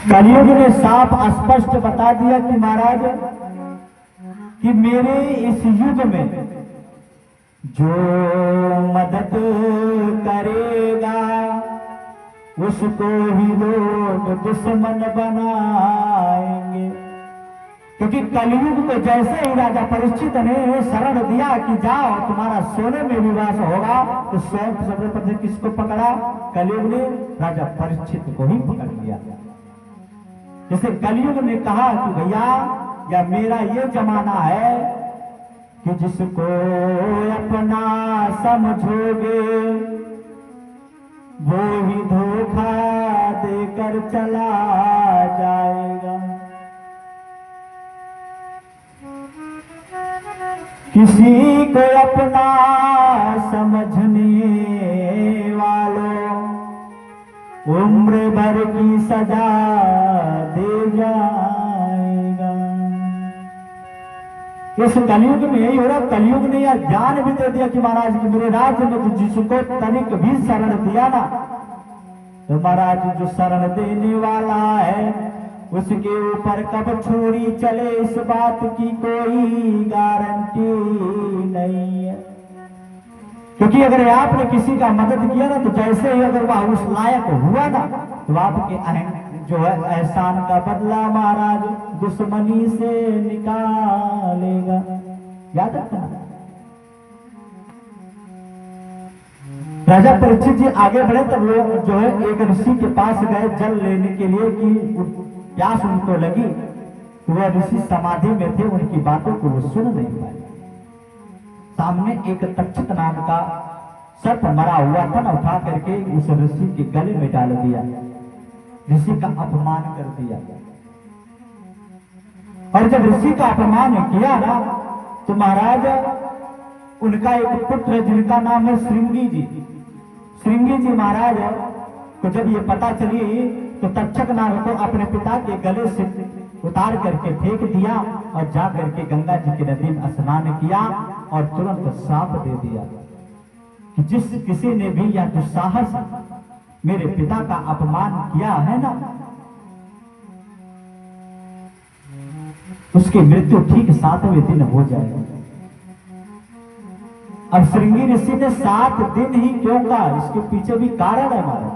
कलयुग ने साफ स्पष्ट बता दिया कि महाराज कि मेरे इस युग में जो मदद करेगा उसको ही लोग दुश्मन बनाएंगे। क्योंकि कलयुग को जैसे ही राजा परीक्षित ने शरण दिया कि जाओ तुम्हारा सोने में विवास होगा, तो स्वयं सर्वप्रथम किसको पकड़ा? कलयुग ने राजा परीक्षित को ही पकड़ लिया। जैसे कलयुग ने कहा कि भैया या मेरा ये जमाना है कि जिसको अपना समझोगे वो ही धोखा देकर चला जाएगा। किसी को अपना समझने वालों उम्र भर की सजा दे जाएगा। इस कलयुग में यही हो रहा। कलयुग ने यह ज्ञान भी दे दिया कि महाराज कि मेरे राज्य में तो जिसको तनिक भी शरण दिया ना, तो महाराज जो शरण देने वाला है उसके ऊपर कब छुरी चले इस बात की कोई गारंटी नहीं है। क्योंकि अगर आपने किसी का मदद किया ना, तो जैसे ही अगर वह उस लायक हुआ ना, तो आपके जो है एहसान का बदला महाराज दुश्मनी से निकालेगा। याद रखना। राजा परीक्षित जी आगे बढ़े तब लोग जो है एक ऋषि के पास गए जल लेने के लिए कि प्यास उनको लगी, तो वह ऋषि समाधि में थे, उनकी बातों को वो सुन नहीं पाए। सामने एक तक्षक नाम का सर्प मरा हुआ था ना, उठा करके उस ऋषि के गले में डाल दिया, ऋषि का अपमान कर दिया। और जब ऋषि का अपमान किया ना, तो महाराज उनका एक पुत्र जिनका नाम है श्रृंगी जी, श्रृंगी जी महाराज को जब ये पता चली तो तक्षक नाग को अपने पिता के गले से उतार करके फेंक दिया और जा करके गंगा जी की नदी में स्नान किया और तुरंत श्राप दे दिया कि जिस किसी ने भी या दुस्साहस मेरे पिता का अपमान किया है ना, उसकी मृत्यु ठीक 7वें दिन हो जाएगी। अब श्रृंगी ऋषि ने 7 दिन ही क्यों कहा, इसके पीछे भी कारण है हमारा।